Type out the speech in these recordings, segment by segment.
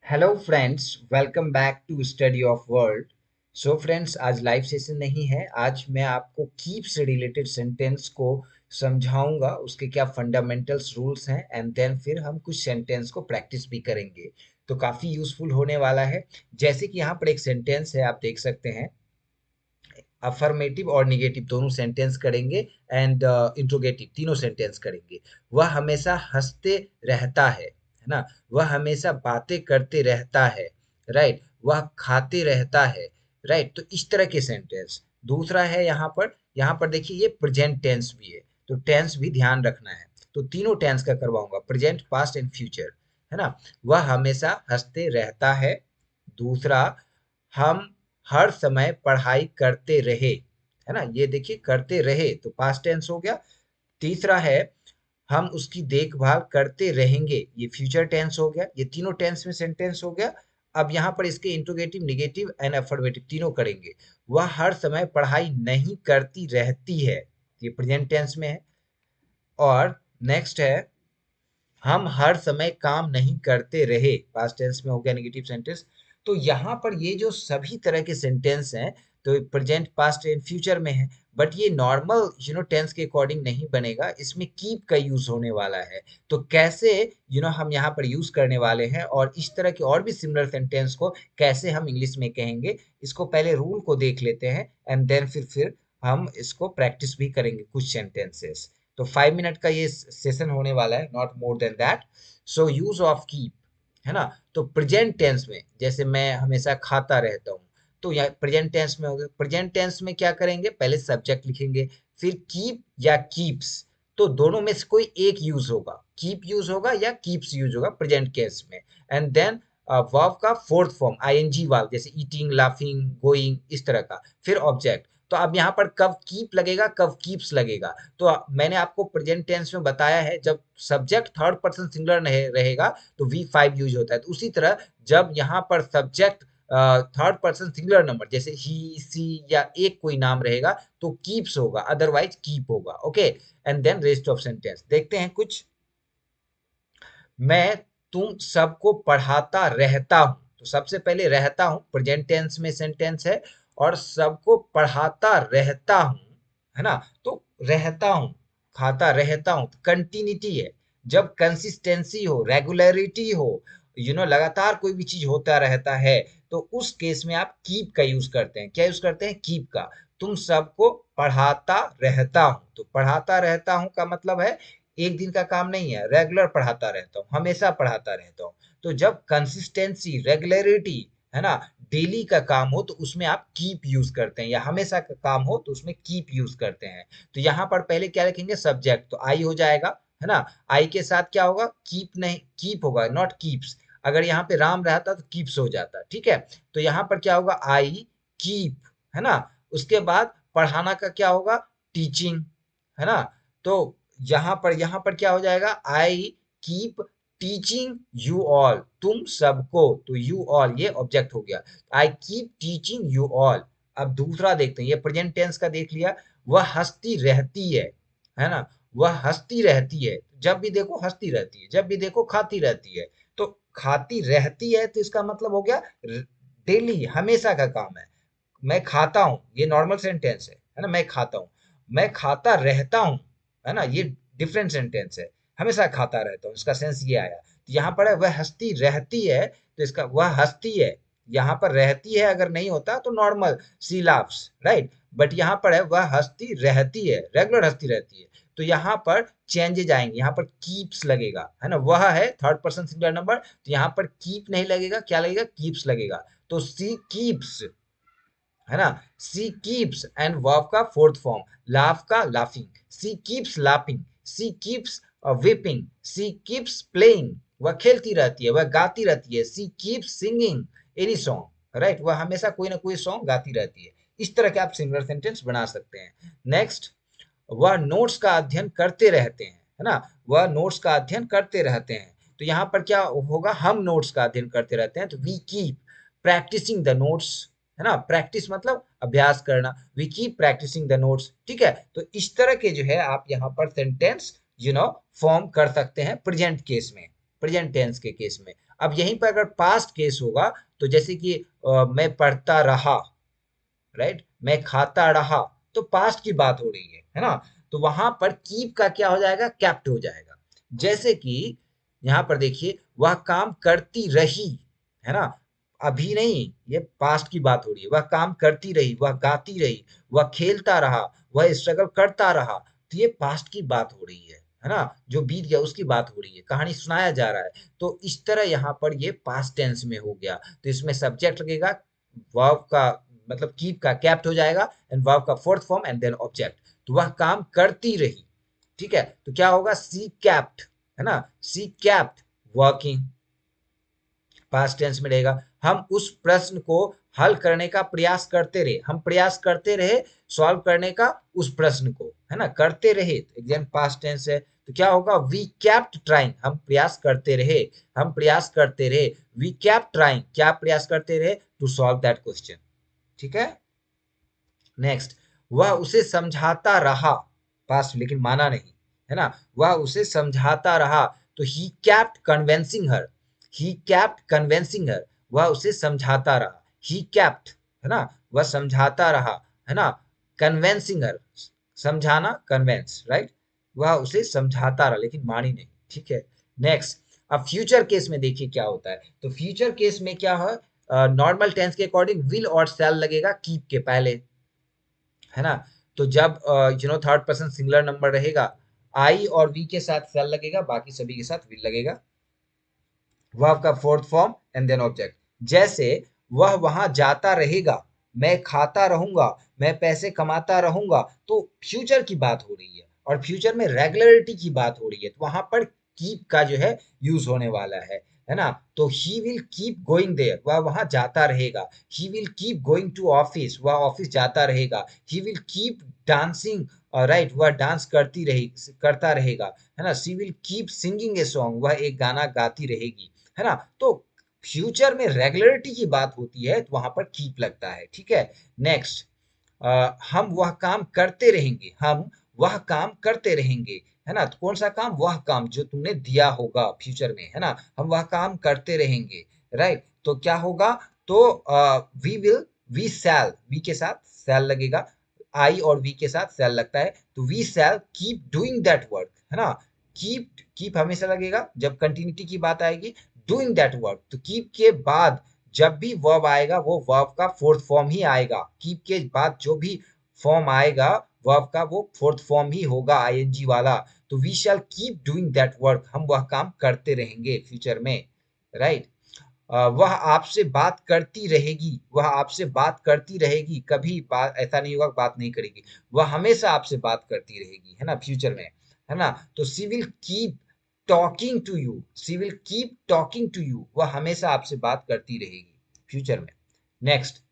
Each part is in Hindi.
Hello friends, welcome back to study of world. So friends, आज लाइव सेशन नहीं है। आज मैं आपको कीप से रिलेटेड सेंटेंस को समझाऊंगा, उसके क्या फंडामेंटल्स रूल्स हैं, एंड देन फिर हम कुछ सेंटेंस को प्रैक्टिस भी करेंगे। तो काफ़ी यूजफुल होने वाला है। जैसे कि यहाँ पर एक सेंटेंस है, आप देख सकते हैं। अफर्मेटिव और निगेटिव दोनों सेंटेंस करेंगे, एंड इंट्रोगेटिव तीनों सेंटेंस करेंगे। वह हमेशा हंसते रहता है ना। वह हमेशा बातें करते रहता है, राइट। वह खाते रहता है, राइट। तो इस तरह के सेंटेंस। दूसरा है यहाँ पर देखिए, ये प्रेजेंट टेंस भी है, तो टेंस भी ध्यान रखना है। तो तीनों टेंस का करवाऊंगा, प्रेजेंट, पास्ट एंड फ्यूचर, है ना। वह हमेशा हंसते रहता है। दूसरा, हम हर समय पढ़ाई करते रहे, है ना। ये देखिए, करते रहे तो पास्ट टेंस हो गया। तीसरा है, हम उसकी देखभाल करते रहेंगे, ये फ्यूचर टेंस हो गया। ये तीनों टेंस में सेंटेंस हो गया। अब यहाँ पर इसके इंट्रोगेटिव, निगेटिव एंड अफर्मेटिव तीनों करेंगे। वह हर समय पढ़ाई नहीं करती रहती है, ये प्रेजेंट टेंस में है। और नेक्स्ट है, हम हर समय काम नहीं करते रहे, पास्ट टेंस में हो गया नेगेटिव सेंटेंस। तो यहाँ पर ये जो सभी तरह के सेंटेंस हैं, तो प्रेजेंट, पास्ट एंड फ्यूचर में है। बट ये नॉर्मल टेंस के अकॉर्डिंग नहीं बनेगा, इसमें कीप का यूज होने वाला है। तो कैसे हम यहाँ पर यूज करने वाले हैं, और इस तरह के और भी सिमिलर सेंटेंस को कैसे हम इंग्लिश में कहेंगे, इसको पहले रूल को देख लेते हैं, एंड देन फिर हम इसको प्रैक्टिस भी करेंगे कुछ सेंटेंसेस। तो 5 मिनट का ये सेशन होने वाला है, not more than that. So use of keep, है ना। तो प्रेजेंट टेंस में, जैसे मैं हमेशा खाता रहता हूँ, तो यहाँ प्रेजेंट टेंस में हो गया। प्रेजेंट टेंस में क्या करेंगे, पहले सब्जेक्ट लिखेंगे, फिर कीप या कीप्स। तो दोनों में से कोई एक यूज होगा, कीप यूज होगा या कीप्स यूज होगा प्रेजेंट केस में। एंड देन वर्ब का फोर्थ फॉर्म आईएनजी वर्ब, जैसे ईटिंग, लाफिंग, गोइंग, इस तरह का। फिर ऑब्जेक्ट। तो अब यहाँ पर कब कीप लगेगा, कब कीप्स लगेगा। तो मैंने आपको प्रेजेंट टेंस में बताया है, जब सब्जेक्ट थर्ड पर्सन सिंगुलर रहेगा तो V5 यूज होता है। तो उसी तरह जब यहाँ पर subject third person singular number, जैसे ही, सी या एक कोई नाम रहेगा, तो कीप्स होगा, अदरवाइज कीप होगा। Okay. And then rest of sentence देखते हैं कुछ। मैं तुम सबको पढ़ाता रहता हूँ। तो सबसे पहले रहता हूँ प्रेजेंट टेंस में सेंटेंस है, और सबको पढ़ाता रहता हूँ, है ना। तो रहता हूँ, खाता रहता हूँ, कंटिन्यूटी है। जब कंसिस्टेंसी हो, रेगुलरिटी हो, लगातार कोई भी चीज होता रहता है, तो उस केस में आप कीप का यूज करते हैं। क्या यूज करते हैं, कीप का। तुम सबको पढ़ाता रहता हूँ, तो पढ़ाता रहता हूँ का मतलब है एक दिन का काम नहीं है, रेगुलर पढ़ाता रहता हूँ, हमेशा पढ़ाता रहता हूँ। तो जब कंसिस्टेंसी, रेगुलरिटी, है ना, डेली का काम हो, तो उसमें आप कीप यूज करते हैं, या हमेशा का काम हो तो उसमें कीप यूज करते हैं। तो यहाँ पर पहले क्या लिखेंगे, सब्जेक्ट, तो आई हो जाएगा, है ना। आई के साथ क्या होगा, कीप नहीं, कीप होगा, नॉट कीप्स। अगर यहाँ पे राम रहता तो कीप्स हो जाता, ठीक है। तो यहाँ पर क्या होगा, आई कीप, है ना। उसके बाद पढ़ाना का क्या होगा, टीचिंग, है ना। तो यहाँ पर क्या हो जाएगा, I keep teaching you all, तुम सबको, तो यू ऑल ये ऑब्जेक्ट हो गया। I keep teaching you all. अब दूसरा देखते हैं, ये प्रेजेंट टेंस का देख लिया। वह हंसती रहती है ना। वह हंसती रहती है, जब भी देखो हंसती रहती है, जब भी देखो खाती रहती है। तो खाती रहती है, तो इसका मतलब हो गया डेली, हमेशा का काम है। मैं खाता हूँ, ये नॉर्मल सेंटेंस है ना, मैं खाता हूँ। मैं खाता रहता हूँ, है ना, ये डिफरेंट सेंटेंस है। हमेशा खाता रहता हूँ, इसका सेंस ये आया। तो यहाँ पर है वह हंसती रहती है, तो इसका वह हंसती है, यहाँ पर रहती है अगर नहीं होता तो normal she laughs, right. But यहाँ पर है वह हंसती रहती है, रेगुलर हंसती रहती है। तो यहाँ पर चेंजेज आएंगे, यहाँ पर कीप्स लगेगा, है ना। वह है थर्ड पर्सन सिंगुलर नंबर, तो यहाँ पर कीप नहीं लगेगा, क्या लगेगा, कीप्स लगेगा। तो सी कीप्स, है ना। सी कीप्स, एंड वर्ब का फोर्थ फॉर्म, लाफ का laughing, she keeps laughing, she keeps weeping, she keeps playing, वह खेलती रहती है, वह गाती रहती है, she keeps singing any song, right. वह हमेशा कोई ना कोई सॉन्ग गाती रहती है। इस तरह के आप सिंगुलर सेंटेंस बना सकते हैं। नेक्स्ट, वह नोट्स का अध्ययन करते रहते हैं, है ना। वह नोट्स का अध्ययन करते रहते हैं। तो यहाँ पर क्या होगा, हम नोट्स का अध्ययन करते रहते हैं, तो we keep practising the notes, है ना। प्रैक्टिस मतलब अभ्यास करना, we keep practising the notes, ठीक है। तो इस तरह के जो है आप यहाँ पर सेंटेंस फॉर्म कर सकते हैं प्रेजेंट केस में, प्रेजेंट टेंस के केस में। अब यहीं पर अगर पास्ट केस होगा तो जैसे कि मैं पढ़ता रहा, राइट, मैं खाता रहा, तो पास्ट की बात हो रही है ना। तो वहां पर कीप का क्या हो जाएगा, कैप्ट हो जाएगा। जैसे कि यहां पर देखिए, वह काम करती रही, है ना, अभी नहीं, ये पास्ट की बात हो रही है। वह काम करती रही, वह गाती रही, वह खेलता रहा, वह स्ट्रगल करता रहा, तो ये पास्ट की बात हो रही है ना, जो बीत गया उसकी बात हो रही है, कहानी सुनाया जा रहा है। तो इस तरह यहाँ पर ये पास्ट टेंस में हो गया, तो इसमें सब्जेक्ट लगेगा, वर्ब का मतलब कीप का कैप्ट हो जाएगा, एंड वर्ब का fourth form and then object. तो वह काम करती रही, ठीक है, तो क्या होगा, सी कैप्ट, है ना, सी कैप्ट वर्किंग, पास्ट टेंस में रहेगा। हम उस प्रश्न को हल करने का प्रयास करते रहे, हम प्रयास करते रहे सॉल्व करने का उस प्रश्न को, है ना, करते रहे, एग्जाम पास्ट टेंस है, तो क्या होगा, वी कैप्ट ट्राइंग, हम प्रयास करते रहे, हम प्रयास करते रहे, वी कैप्ट ट्राइंग, क्या प्रयास करते रहे, टू सॉल्व दैट क्वेश्चन, ठीक है। नेक्स्ट, वह उसे समझाता रहा, पास्ट लेकिन माना नहीं, है ना, वह उसे समझाता रहा, तो he kept convincing her, he kept convincing her, वह उसे समझाता रहा, ही कैप्ट, है ना, वह समझाता रहा, है ना, कन्वेंसिंग हर, समझाना, कन्वेंस, राइट, वह उसे समझाता रहा लेकिन मानी नहीं, ठीक है। नेक्स्ट, अब फ्यूचर केस में देखिए क्या होता है, तो फ्यूचर केस में क्या है, नॉर्मल टेंस के अकॉर्डिंग विल और शैल लगेगा कीप के पहले, है ना। तो जब थर्ड पर्सन सिंगुलर नंबर रहेगा, आई और वी के साथ सेल लगेगा, बाकी सभी के साथ विल लगेगा, वर्ब का fourth form and then object. जैसे वह वहां जाता रहेगा, मैं खाता रहूंगा, मैं पैसे कमाता रहूंगा, तो फ्यूचर की बात हो रही है और फ्यूचर में रेगुलरिटी की बात हो रही है, तो वहां पर कीप का जो है यूज होने वाला है ना। तो he will keep going there, वह वहां जाता रहेगा, he will keep going to office, वह ऑफिस जाता रहेगा, he will keep dancing, right, वह डांस करता रहेगा, है ना, she will keep singing a song, वह एक गाना गाती रहेगी, है ना। तो फ्यूचर में रेगुलरिटी की बात होती है तो वहां पर कीप लगता है, ठीक है। नेक्स्ट, हम वह काम करते रहेंगे, हम वह काम करते रहेंगे, है ना, तो कौन सा काम, वह काम जो तुमने दिया होगा फ्यूचर में, है ना, हम वह काम करते रहेंगे, राइट। तो क्या होगा, तो we will, we shall, we के साथ शैल लगेगा, आई और वी के साथ शैल लगता है, तो we shall keep doing that work, है ना। कीप हमेशा लगेगा जब कंटिन्यूटी की बात आएगी, डूइंग दैट वर्क, तो कीप के बाद जब भी वर्ब आएगा वो वर्ब का फोर्थ फॉर्म ही आएगा, कीप के बाद जो भी फॉर्म आएगा वर्ब का वो फोर्थ फॉर्म ही होगा, आईएनजी वाला। तो we shall keep doing that work, हम वह काम करते रहेंगे फ्यूचर में, राइट। वह आपसे बात करती रहेगी, वह आपसे बात करती रहेगी, कभी बात ऐसा नहीं होगा बात नहीं करेगी, वह हमेशा आपसे बात करती रहेगी, है ना, फ्यूचर में, है ना। तो she will keep talking to you, she will keep talking to you, वह हमेशा आपसे बात करती रहेगी फ्यूचर में। नेक्स्ट,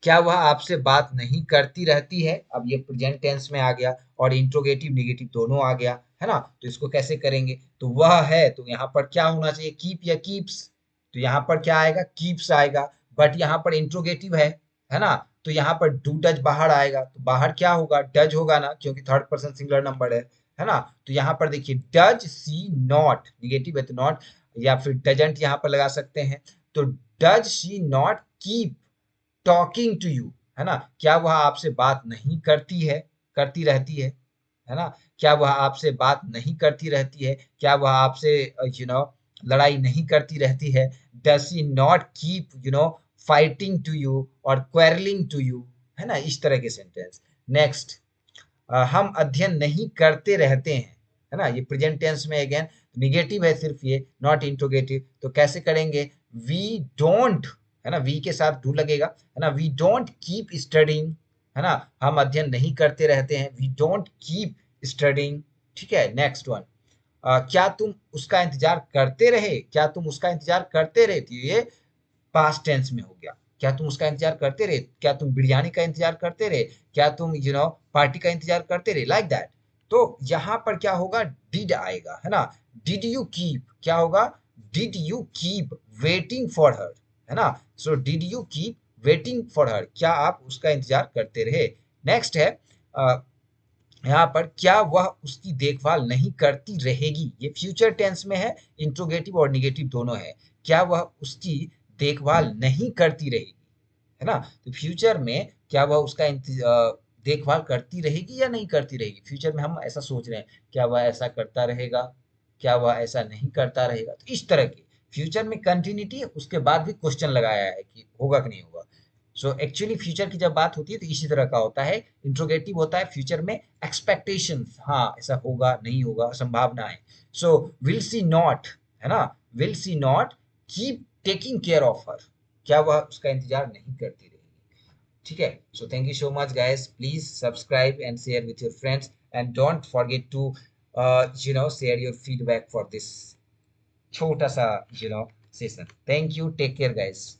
क्या वह आपसे बात नहीं करती रहती है, अब ये प्रेजेंट टेंस में आ गया और इंट्रोगेटिव नेगेटिव दोनों आ गया, है ना। तो इसको कैसे करेंगे, तो वह है, तो यहाँ पर क्या होना चाहिए, कीप या कीप्स, तो यहाँ पर क्या आएगा, कीप्स आएगा, बट यहाँ पर इंट्रोगेटिव है ना, तो यहाँ पर डू डज बाहर आएगा, तो बाहर क्या होगा, डज होगा ना, क्योंकि थर्ड पर्सन सिंगुलर नंबर है ना। तो यहाँ पर देखिए, डज सी नॉट, निगेटिव है तो नॉट, या फिर डजंट यहाँ पर लगा सकते हैं, तो does she not keep talking to you, है ना, क्या वह आपसे बात नहीं करती है, करती रहती है ना, क्या वह आपसे बात नहीं करती रहती है, क्या वह आपसे यू नो लड़ाई नहीं करती रहती है, does she not keep fighting to you और क्वेरलिंग टू यू, है ना, इस तरह के सेंटेंस। नेक्स्ट, हम अध्ययन नहीं करते रहते हैं, है ना, ये प्रेजेंट टेंस में अगेन निगेटिव है सिर्फ ये, नॉट इंट्रोगेटिव, तो कैसे करेंगे, वी डोंट, है ना, वी के साथ डू लगेगा, है ना, वी डोंट कीप स्टडिंग, है ना, हम अध्ययन नहीं करते रहते हैं, वी डोंट कीप स्टडिंग, ठीक है। नेक्स्ट वन, क्या तुम उसका इंतजार करते रहे, क्या तुम उसका इंतजार करते रहे, तो ये पास्ट टेंस में हो गया, क्या तुम उसका इंतजार करते रहे, क्या तुम बिरयानी का इंतजार करते रहे, क्या तुम पार्टी का इंतजार करते रहे, लाइक दैट। तो यहाँ पर क्या होगा, डिड आएगा, है ना, डिड यू कीप, क्या होगा, did you keep waiting for her, है ना, so did you keep waiting for her, क्या आप उसका इंतजार करते रहे। नेक्स्ट है, यहाँ पर क्या वह उसकी देखभाल नहीं करती रहेगी, ये फ्यूचर टेंस में है, इंट्रोगेटिव और निगेटिव दोनों है। क्या वह उसकी देखभाल नहीं करती रहेगी, है ना। तो फ्यूचर में क्या वह उसका देखभाल करती रहेगी या नहीं करती रहेगी, फ्यूचर में हम ऐसा सोच रहे हैं, क्या वह ऐसा करता रहेगा, क्या वह ऐसा नहीं करता रहेगा। तो इस तरह के फ्यूचर में कंटिन्यूटी, उसके बाद भी क्वेश्चन लगाया है कि होगा कि नहीं होगा। सो एक्चुअली फ्यूचर की जब बात होती है तो इसी तरह का होता है। इंट्रोगेटिव होता है फ्यूचर में एक्सपेक्टेशंस, हाँ ऐसा होगा नहीं होगा, संभावना है। सो विल सी नॉट, है ना, will she not keep taking care of her, क्या वह उसका इंतजार नहीं करती रहेगी। ठीक है। So thank you so much guys, please subscribe and share with your friends and don't forget to share your feedback for this छोटा सा session. Thank you, take care guys.